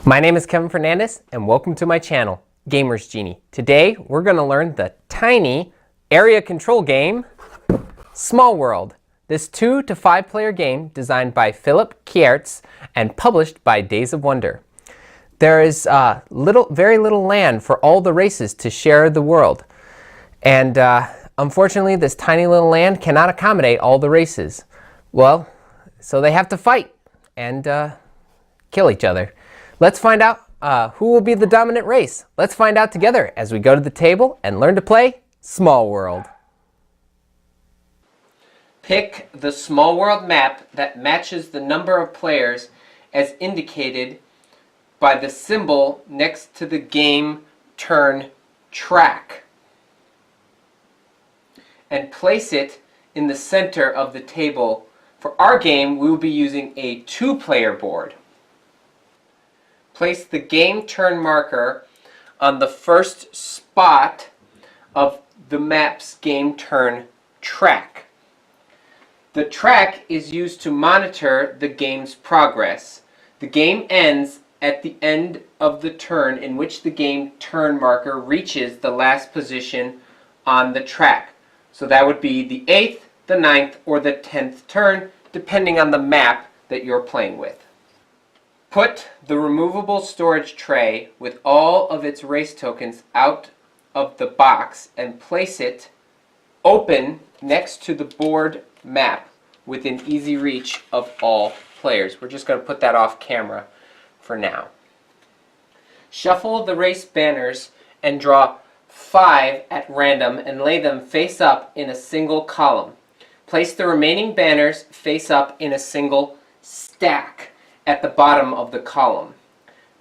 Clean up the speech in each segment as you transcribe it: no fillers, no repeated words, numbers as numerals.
My name is Kevin Fernandez and welcome to my channel, Gamers Genie. Today we're going to learn the tiny area control game, Small World. This 2 to 5 player game designed by Philip Kiertz and published by Days of Wonder. There is very little land for all the races to share the world. And unfortunately this tiny little land cannot accommodate all the races. Well, so they have to fight and kill each other. Let's find out who will be the dominant race. Let's find out together as we go to the table and learn to play Small World. Pick the Small World map that matches the number of players as indicated by the symbol next to the game turn track. And place it in the center of the table. For our game, we will be using a 2-player board. Place the game turn marker on the first spot of the map's game turn track. The track is used to monitor the game's progress. The game ends at the end of the turn in which the game turn marker reaches the last position on the track. So that would be the 8th, the 9th, or the 10th turn, depending on the map that you're playing with. Put the removable storage tray with all of its race tokens out of the box and place it open next to the board map within easy reach of all players. We're just going to put that off camera for now. Shuffle the race banners and draw 5 at random and lay them face up in a single column. Place the remaining banners face up in a single stack at the bottom of the column.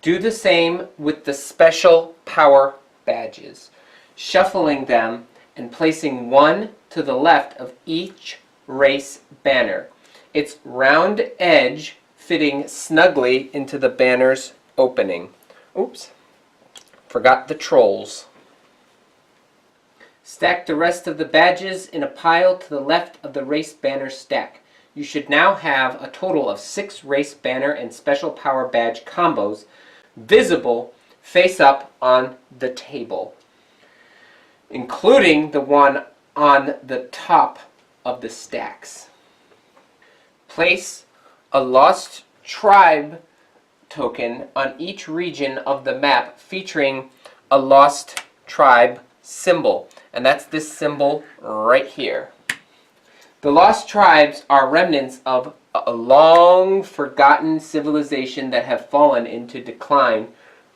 Do the same with the special power badges, shuffling them and placing one to the left of each race banner, its round edge fitting snugly into the banner's opening. Oops, forgot the trolls. Stack the rest of the badges in a pile to the left of the race banner stack. You should now have a total of 6 race banner and special power badge combos visible face up on the table, including the one on the top of the stacks. Place a Lost Tribe token on each region of the map featuring a Lost Tribe symbol, and that's this symbol right here. The Lost Tribes are remnants of a long-forgotten civilization that have fallen into decline,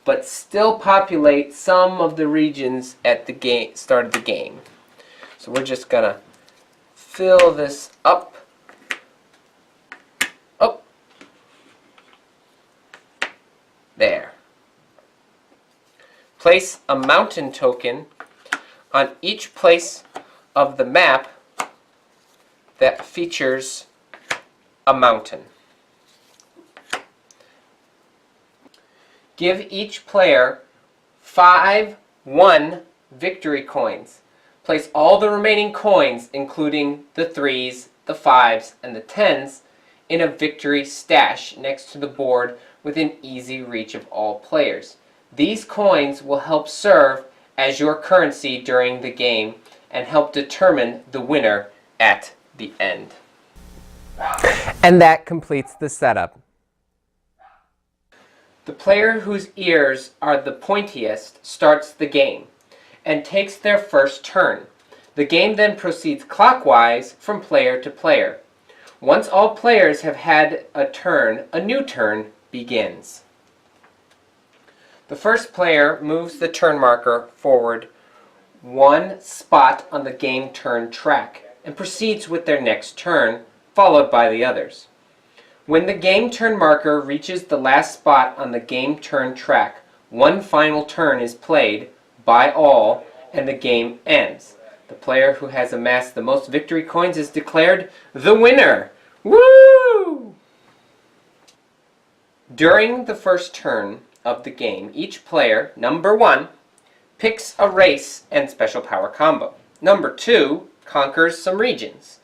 but still populate some of the regions at the start of the game. So we're just going to fill this up. Oh, there. Place a mountain token on each place of the map that features a mountain. Give each player 5 victory coins. Place all the remaining coins, including the 3s, the 5s, and the 10s, in a victory stash next to the board within easy reach of all players. These coins will help serve as your currency during the game and help determine the winner at the end. And that completes the setup. The player whose ears are the pointiest starts the game and takes their first turn. The game then proceeds clockwise from player to player. Once all players have had a turn, a new turn begins. The first player moves the turn marker forward 1 spot on the game turn track and proceeds with their next turn, followed by the others. When the game turn marker reaches the last spot on the game turn track, one final turn is played by all and the game ends. The player who has amassed the most victory coins is declared the winner. Woo! During the first turn of the game, each player, number 1, picks a race and special power combo. Number 2 conquers some regions.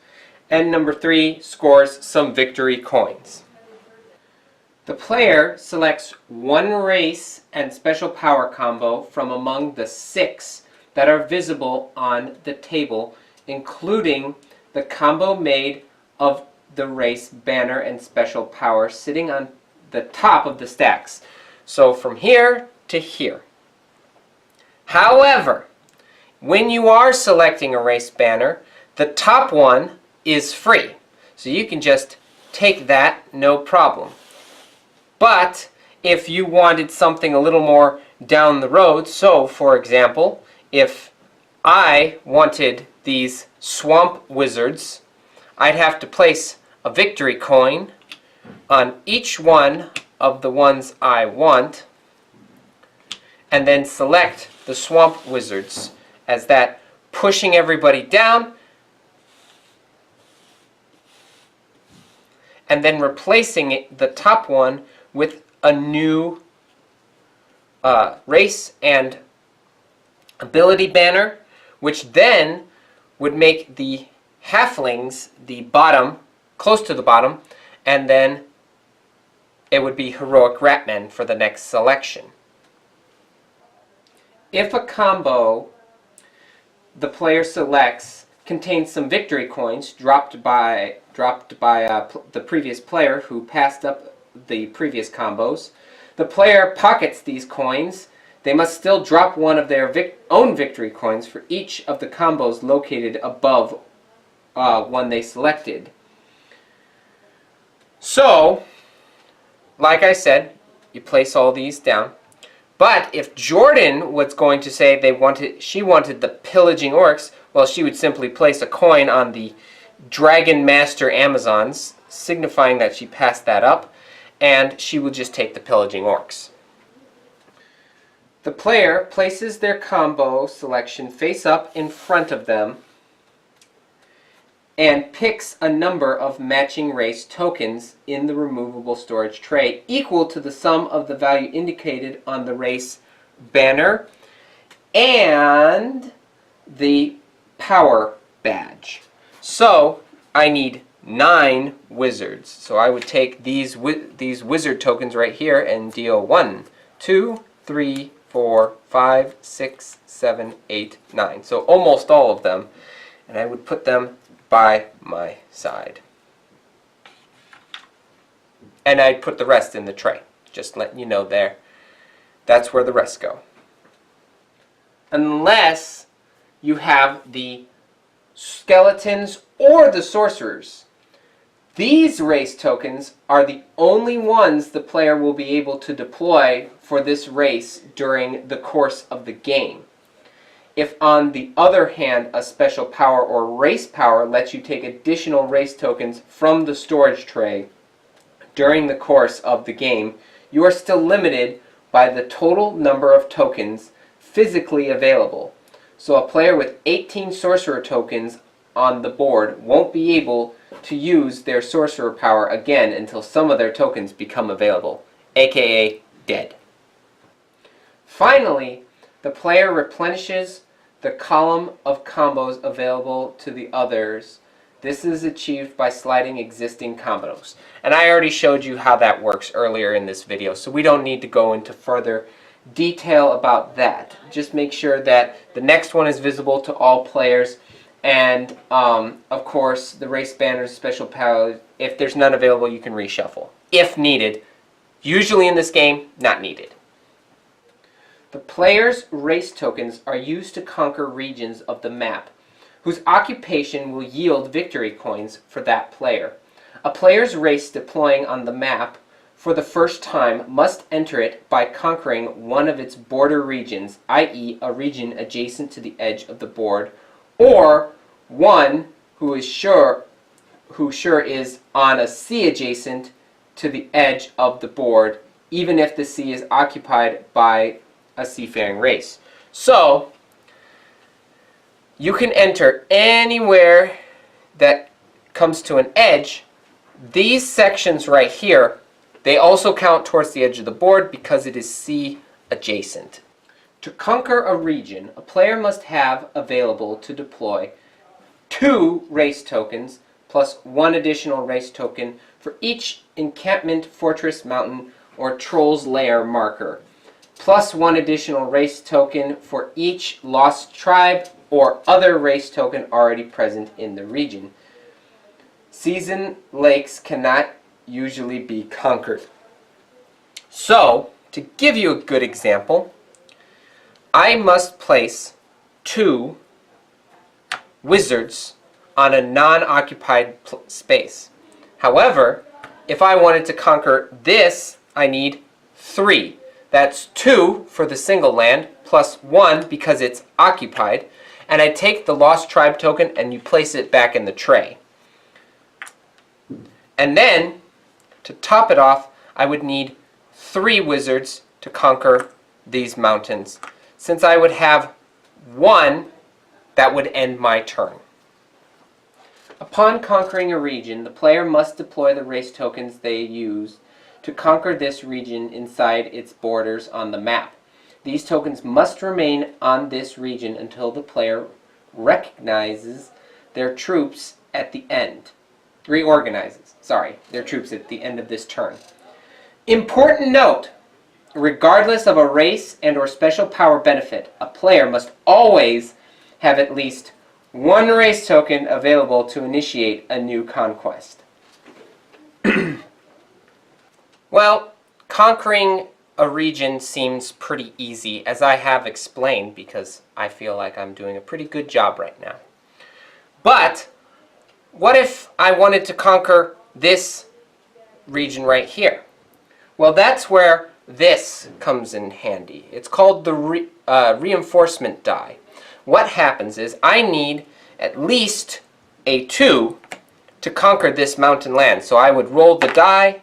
And number 3 scores some victory coins. The player selects one race and special power combo from among the 6 that are visible on the table, including the combo made of the race banner and special power sitting on the top of the stacks. So from here to here. However, when you are selecting a race banner, the top one is free. So you can just take that, no problem. But if you wanted something a little more down the road, so for example, if I wanted these swamp wizards, I'd have to place a victory coin on each one of the ones I want, and then select the swamp wizards as that, pushing everybody down, and then replacing the top one with a new race and ability banner, which then would make the halflings the bottom, close to the bottom, and then it would be heroic ratmen for the next selection. If a combo the player selects contains some victory coins dropped by the previous player who passed up the previous combos, the player pockets these coins. They must still drop one of their own victory coins for each of the combos located above one they selected. So, like I said, you place all these down. But if Jordan was going to say she wanted the pillaging orcs, well, she would simply place a coin on the Dragon Master Amazons, signifying that she passed that up, and she would just take the pillaging orcs. The player places their combo selection face up in front of them and picks a number of matching race tokens in the removable storage tray equal to the sum of the value indicated on the race banner and the power badge. So I need 9 wizards. So I would take these wizard tokens right here and deal 1, 2, 3, 4, 5, 6, 7, 8, 9. So almost all of them. And I would put them by my side. And I'd put the rest in the tray. Just letting you know there. That's where the rest go. Unless you have the skeletons or the sorcerers. These race tokens are the only ones the player will be able to deploy for this race during the course of the game. If, on the other hand, a special power or race power lets you take additional race tokens from the storage tray during the course of the game, you are still limited by the total number of tokens physically available. So a player with 18 sorcerer tokens on the board won't be able to use their sorcerer power again until some of their tokens become available, aka dead. Finally, the player replenishes the column of combos available to the others. This is achieved by sliding existing combos. And I already showed you how that works earlier in this video, so we don't need to go into further detail about that. Just make sure that the next one is visible to all players, and of course the race banners, special power, if there's none available you can reshuffle if needed. Usually in this game, not needed. The player's race tokens are used to conquer regions of the map whose occupation will yield victory coins for that player. A player's race deploying on the map for the first time must enter it by conquering one of its border regions, i.e. a region adjacent to the edge of the board, or one who sure is on a sea adjacent to the edge of the board, even if the sea is occupied by a seafaring race. So you can enter anywhere that comes to an edge. These sections right here, they also count towards the edge of the board because it is sea adjacent. To conquer a region, a player must have available to deploy 2 race tokens plus 1 additional race token for each encampment, fortress, mountain, or troll's lair marker, plus 1 additional race token for each lost tribe or other race token already present in the region. Season lakes cannot usually be conquered. So, to give you a good example, I must place 2 wizards on a non-occupied space. However, if I wanted to conquer this, I need 3. That's 2 for the single land, plus 1 because it's occupied. And I take the lost tribe token and you place it back in the tray. And then, to top it off, I would need 3 wizards to conquer these mountains. Since I would have 1, that would end my turn. Upon conquering a region, the player must deploy the race tokens they use to conquer this region inside its borders on the map. These tokens must remain on this region until the player recognizes their troops at the end. Reorganizes, their troops at the end of this turn. Important note, regardless of a race and or special power benefit, a player must always have at least 1 race token available to initiate a new conquest. Well, conquering a region seems pretty easy, as I have explained, because I feel like I'm doing a pretty good job right now. But what if I wanted to conquer this region right here? Well, that's where this comes in handy. It's called the reinforcement die. What happens is I need at least a 2 to conquer this mountain land. So I would roll the die.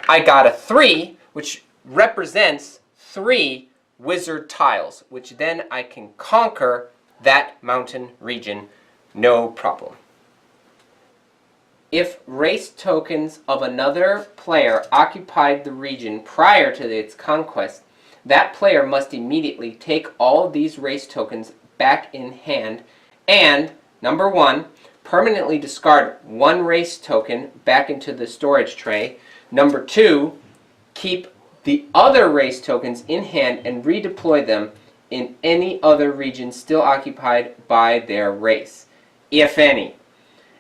I got a 3, which represents 3 wizard tiles, which then I can conquer that mountain region, no problem. If race tokens of another player occupied the region prior to its conquest, that player must immediately take all of these race tokens back in hand and, number 1, permanently discard 1 race token back into the storage tray. Number 2, keep the other race tokens in hand and redeploy them in any other region still occupied by their race, if any,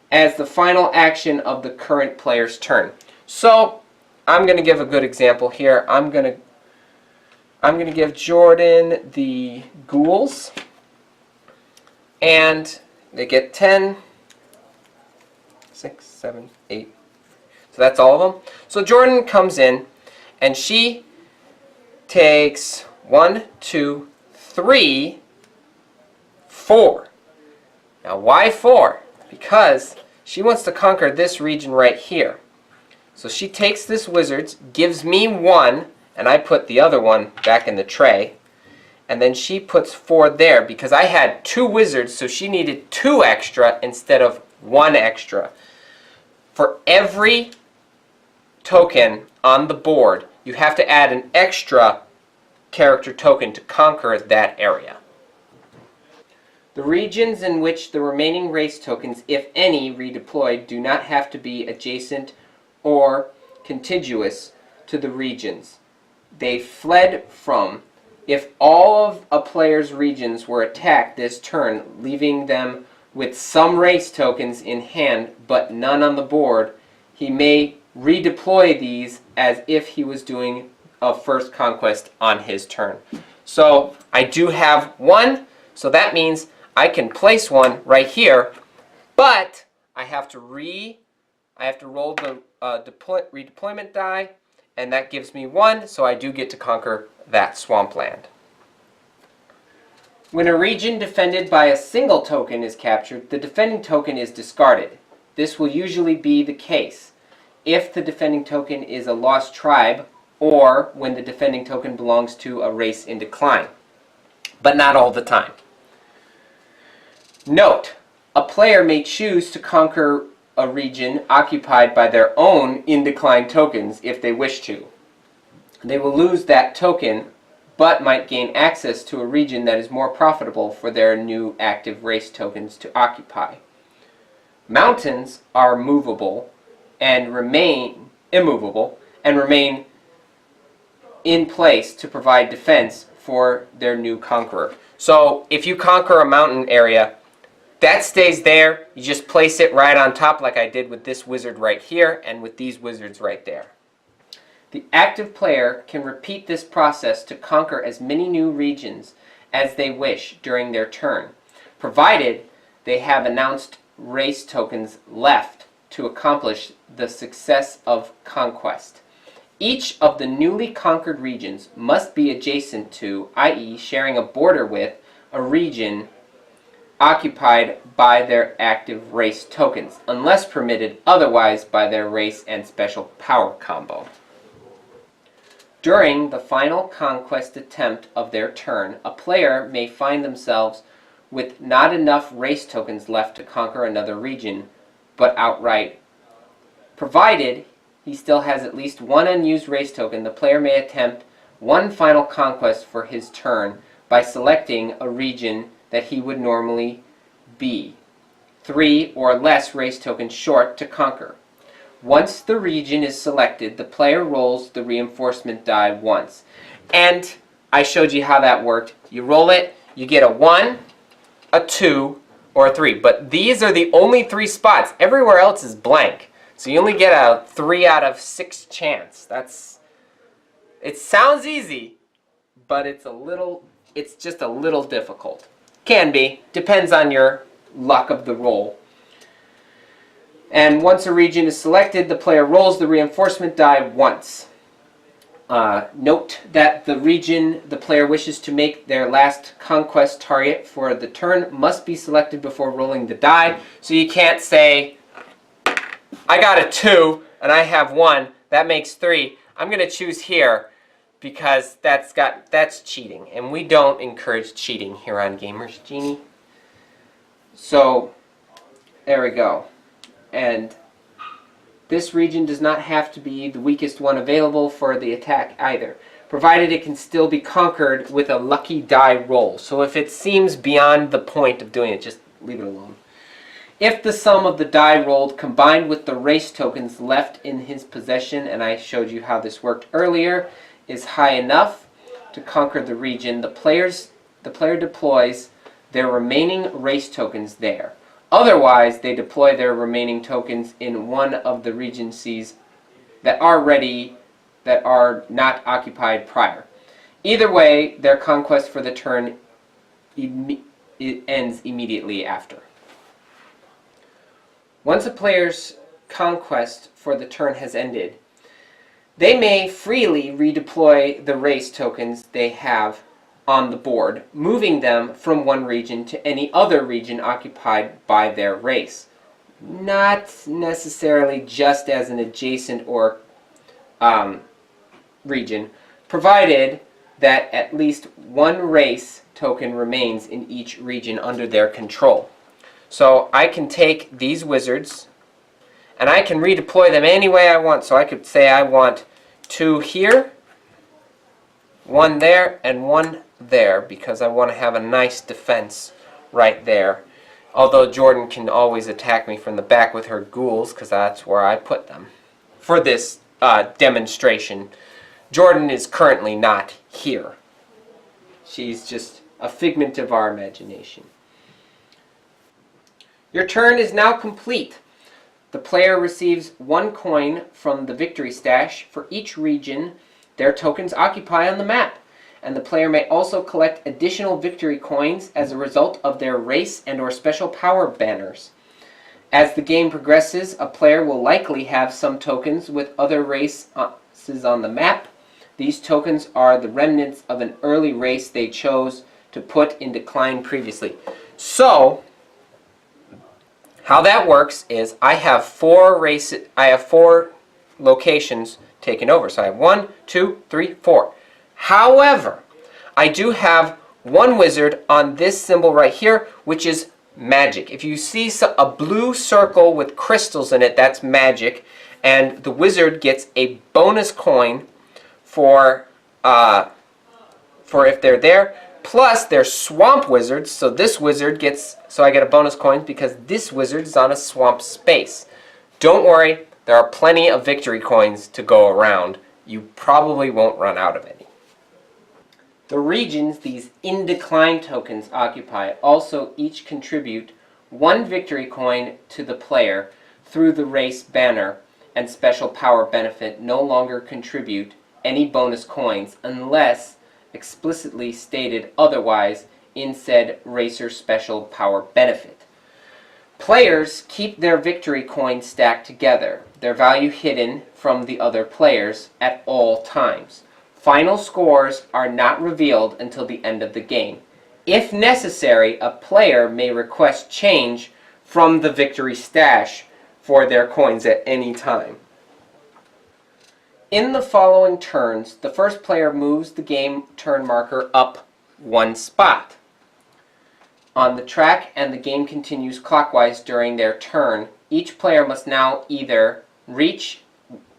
as the final action of the current player's turn. So, I'm going to give a good example here. I'm going to give Jordan the ghouls, and they get 10, 6, 7, 8. So that's all of them. So Jordan comes in, and she takes 1, 2, 3, 4. Now why 4? Because she wants to conquer this region right here. So she takes this wizard, gives me 1, and I put the other one back in the tray. And then she puts 4 there because I had 2 wizards, so she needed 2 extra instead of 1 extra. For every token on the board, you have to add an extra character token to conquer that area. The regions in which the remaining race tokens, if any, redeployed do not have to be adjacent or contiguous to the regions they fled from. If all of a player's regions were attacked this turn, leaving them with some race tokens in hand but none on the board, he may redeploy these as if he was doing a first conquest on his turn. So I do have 1, so that means I can place 1 right here, but I have to roll the redeployment die, and that gives me 1, so I do get to conquer that swampland. When a region defended by a single token is captured, the defending token is discarded. This will usually be the case if the defending token is a lost tribe or when the defending token belongs to a race in decline, but not all the time. Note, a player may choose to conquer a region occupied by their own in decline tokens if they wish to. They will lose that token, but might gain access to a region that is more profitable for their new active race tokens to occupy. Mountains are movable and remain immovable and remain in place to provide defense for their new conqueror. So if you conquer a mountain area, that stays there. You just place it right on top like I did with this wizard right here and with these wizards right there. The active player can repeat this process to conquer as many new regions as they wish during their turn, provided they have announced race tokens left to accomplish the success of conquest. Each of the newly conquered regions must be adjacent to, i.e. sharing a border with, a region occupied by their active race tokens, unless permitted otherwise by their race and special power combo. During the final conquest attempt of their turn, a player may find themselves with not enough race tokens left to conquer another region, but outright. Provided he still has at least one unused race token, the player may attempt one final conquest for his turn by selecting a region that he would normally be 3 or less race tokens short to conquer. Once the region is selected, the player rolls the reinforcement die once. And I showed you how that worked. You roll it, you get a 1, a 2, or a 3. But these are the only 3 spots. Everywhere else is blank. So you only get a 3 out of 6 chance. It sounds easy, but it's just a little difficult. Can be. Depends on your luck of the roll. And once a region is selected, the player rolls the reinforcement die once. Note that the region the player wishes to make their last conquest target for the turn must be selected before rolling the die. So you can't say, I got a 2 and I have 1. That makes 3. I'm going to choose here because that's cheating. And we don't encourage cheating here on Gamers Genie. So there we go. And this region does not have to be the weakest one available for the attack either, provided it can still be conquered with a lucky die roll. So if it seems beyond the point of doing it, just leave it alone. If the sum of the die rolled combined with the race tokens left in his possession, and I showed you how this worked earlier, is high enough to conquer the region, the player deploys their remaining race tokens there. Otherwise, they deploy their remaining tokens in one of the regencies that are not occupied prior. Either way, their conquest for the turn ends immediately after. Once a player's conquest for the turn has ended, they may freely redeploy the race tokens they have on the board, moving them from one region to any other region occupied by their race. Not necessarily just as an adjacent or region, provided that at least one race token remains in each region under their control. So I can take these wizards and I can redeploy them any way I want. So I could say I want 2 here, 1 there, and 1 there, because I want to have a nice defense right there. Although Jordan can always attack me from the back with her ghouls, because that's where I put them. For this demonstration, Jordan is currently not here. She's just a figment of our imagination. Your turn is now complete. The player receives 1 coin from the victory stash for each region their tokens occupy on the map. And the player may also collect additional victory coins as a result of their race and or special power banners. As the game progresses, a player will likely have some tokens with other races on the map. These tokens are the remnants of an early race they chose to put in decline previously. So, how that works is I have 4 locations taken over. So I have 1, 2, 3, 4. However, I do have 1 wizard on this symbol right here, which is magic. If you see a blue circle with crystals in it, that's magic. And the wizard gets a bonus coin for if they're there. Plus, they're swamp wizards, so this wizard gets, so I get a bonus coins because this wizard is on a swamp space. Don't worry, there are plenty of victory coins to go around. You probably won't run out of any. The regions these in decline tokens occupy also each contribute 1 victory coin to the player through the race banner, and special power benefit no longer contribute any bonus coins unless explicitly stated otherwise in said racer special power benefit. Players keep their victory coins stacked together, their value hidden from the other players at all times. Final scores are not revealed until the end of the game. If necessary, a player may request change from the victory stash for their coins at any time. In the following turns, the first player moves the game turn marker up 1 spot on the track, and the game continues clockwise during their turn. Each player must now either reach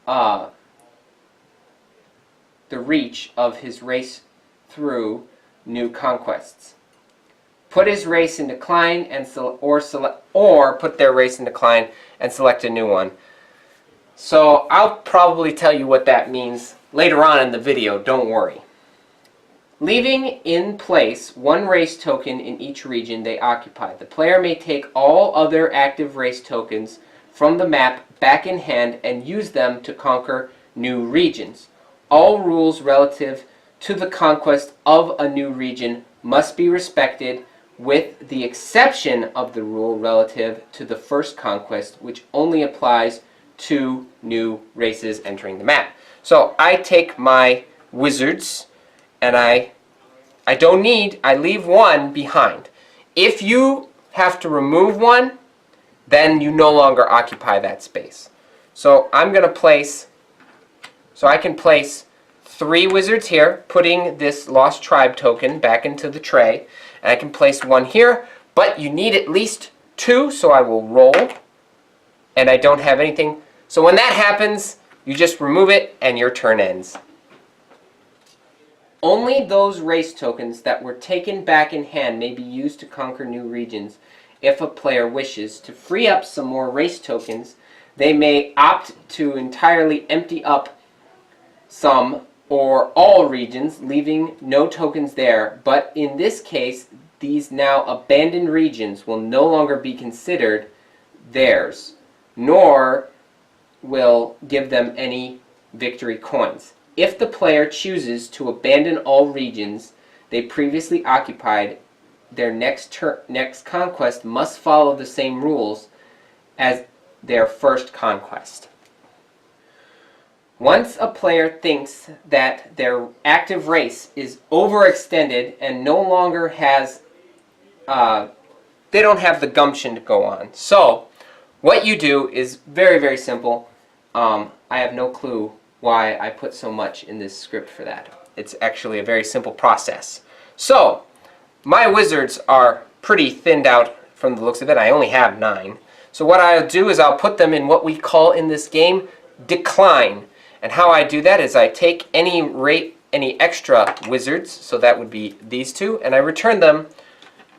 the reach of his race through new conquests, put his race in decline, and or put their race in decline and select a new one. So I'll probably tell you what that means later on in the video, don't worry. Leaving in place 1 race token in each region they occupy, the player may take all other active race tokens from the map back in hand and use them to conquer new regions. All rules relative to the conquest of a new region must be respected, with the exception of the rule relative to the first conquest, which only applies to new races entering the map. So I take my wizards and I leave 1 behind. If you have to remove 1, then you no longer occupy that space. So I'm going to place, so I can place 3 wizards here, putting this Lost Tribe token back into the tray, and I can place 1 here, but you need at least 2, so I will roll, and I don't have anything. So when that happens, you just remove it and your turn ends. Only those race tokens that were taken back in hand may be used to conquer new regions. If a player wishes to free up some more race tokens, they may opt to entirely empty up some or all regions, leaving no tokens there. But in this case, these now abandoned regions will no longer be considered theirs, nor will give them any victory coins. If the player chooses to abandon all regions they previously occupied, their next conquest must follow the same rules as their first conquest. Once a player thinks that their active race is overextended and no longer has, they don't have the gumption to go on. So what you do is very, very simple. I have no clue why I put so much in this script for that. It's actually a very simple process. So my wizards are pretty thinned out from the looks of it. I only have 9. So what I'll do is I'll put them in what we call in this game decline. And how I do that is I take any extra wizards, so that would be these 2, and I return them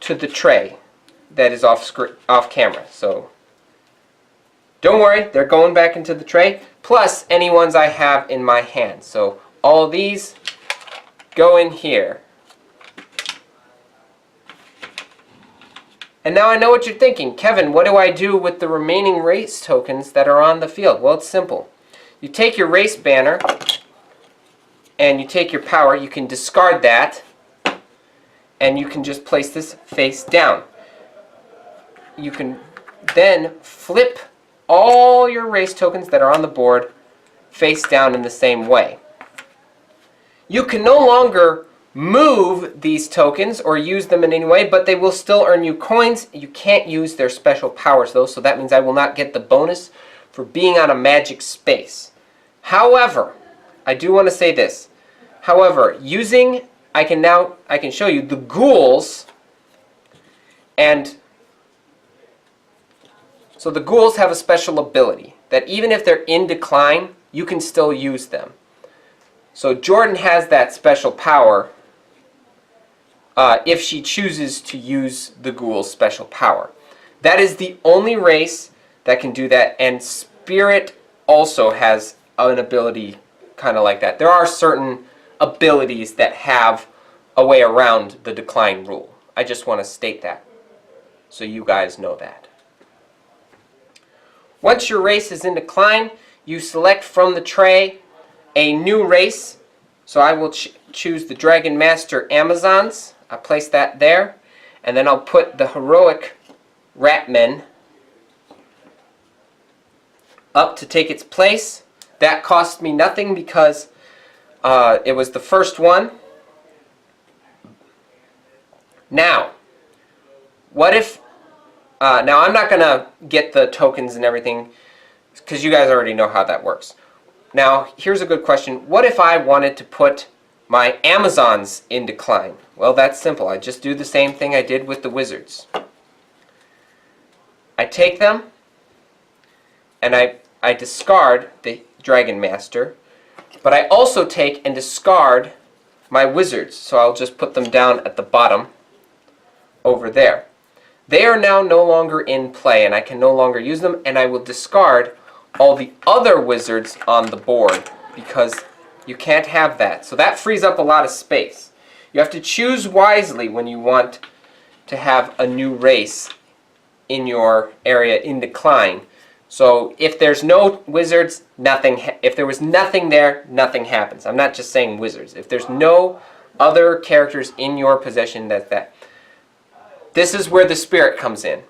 to the tray that is off camera. So don't worry, they're going back into the tray, plus any ones I have in my hand. So all of these go in here. And now I know what you're thinking. Kevin, what do I do with the remaining race tokens that are on the field? Well, it's simple. You take your race banner and you take your power. You can discard that and you can just place this face down. You can then flip all your race tokens that are on the board face down in the same way. You can no longer move these tokens or use them in any way, but they will still earn you coins. You can't use their special powers though, so that means I will not get the bonus for being on a magic space. However, I do want to say this. However, I can show you the ghouls, and so the ghouls have a special ability that even if they're in decline, you can still use them. So Jordan has that special power if she chooses to use the ghoul's special power. That is the only race that can do that, and Spirit also has an ability kind of like that. There are certain abilities that have a way around the decline rule. I just want to state that so you guys know that. Once your race is in decline, you select from the tray a new race. So I will choose the Dragon Master Amazons. I place that there, and then I'll put the Heroic Ratmen up to take its place. That cost me nothing because it was the first one. Now, what if... now, I'm not going to get the tokens and everything because you guys already know how that works. Now, here's a good question. What if I wanted to put my Amazons in decline? Well, that's simple. I just do the same thing I did with the Wizards. I take them, and I discard the Dragon Master, but I also take and discard my Wizards. So I'll just put them down at the bottom over there. They are now no longer in play, and I can no longer use them, and I will discard all the other Wizards on the board because you can't have that. So that frees up a lot of space. You have to choose wisely when you want to have a new race in your area in decline. So if there's no Wizards, nothing. If there was nothing there, nothing happens. I'm not just saying Wizards. If there's no other characters in your possession, that. This is where the Spirit comes in.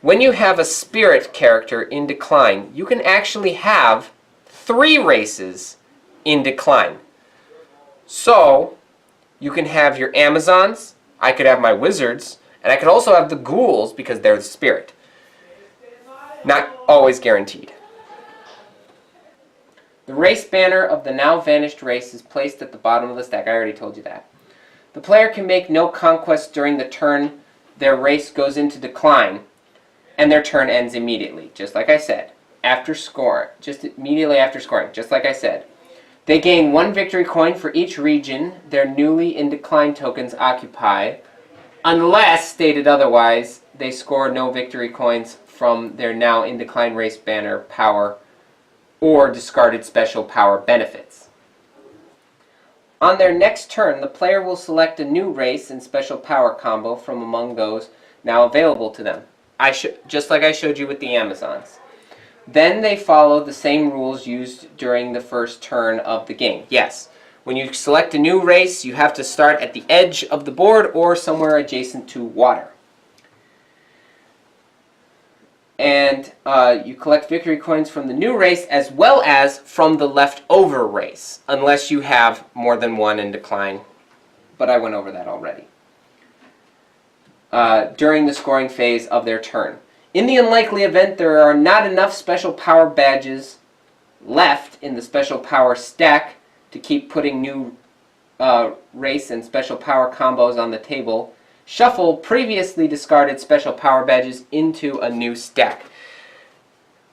When you have a Spirit character in decline, you can actually have 3 races in decline. So, you can have your Amazons, I could have my Wizards, and I could also have the Ghouls because they're the Spirit. Not always guaranteed. The race banner of the now vanished race is placed at the bottom of the stack. I already told you that. The player can make no conquests during the turn their race goes into decline, and their turn ends immediately, just like I said. After scoring, just immediately after scoring, just like I said. They gain 1 victory coin for each region their newly in decline tokens occupy, unless stated otherwise, they score no victory coins from their now in decline race banner power or discarded special power benefits. On their next turn, the player will select a new race and special power combo from among those now available to them. Just like I showed you with the Amazons. Then they follow the same rules used during the first turn of the game. Yes, when you select a new race, you have to start at the edge of the board or somewhere adjacent to water. And you collect victory coins from the new race as well as from the leftover race, unless you have more than 1 in decline. But I went over that already. During the scoring phase of their turn. In the unlikely event there are not enough special power badges left in the special power stack to keep putting new race and special power combos on the table, shuffle previously discarded special power badges into a new stack.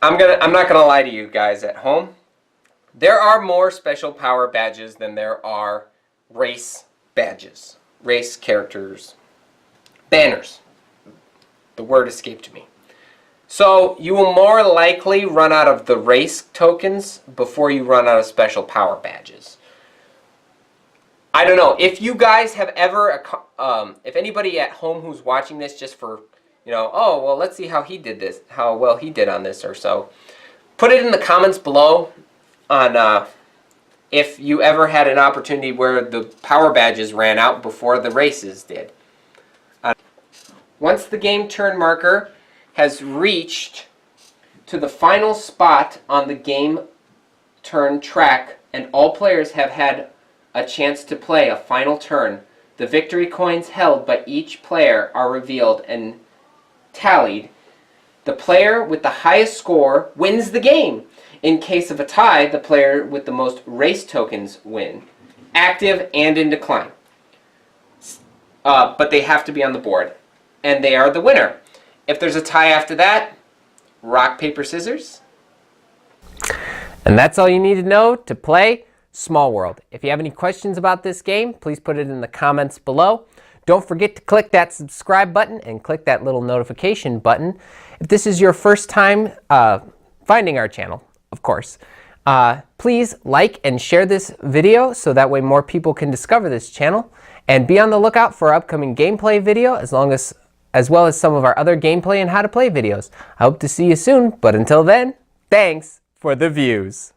I'm not gonna lie to you guys at home. There are more special power badges than there are race badges, race characters, banners. The word escaped me. So you will more likely run out of the race tokens before you run out of special power badges. I don't know if you guys have ever, if anybody at home who's watching this just for, oh, well, let's see how he did this, how well he did on this or so. Put it in the comments below on if you ever had an opportunity where the power badges ran out before the races did. Once the game turn marker has reached to the final spot on the game turn track and all players have had a chance to play a final turn, the victory coins held by each player are revealed and tallied. The player with the highest score wins the game. In case of a tie, the player with the most race tokens win. Active and in decline. But they have to be on the board. And they are the winner. If there's a tie after that, rock, paper, scissors. And that's all you need to know to play Small World. If you have any questions about this game, please put it in the comments below. Don't forget to click that subscribe button and click that little notification button. If this is your first time finding our channel, of course, please like and share this video so that way more people can discover this channel. And be on the lookout for our upcoming gameplay video as well as some of our other gameplay and how to play videos. I hope to see you soon, but until then, thanks for the views.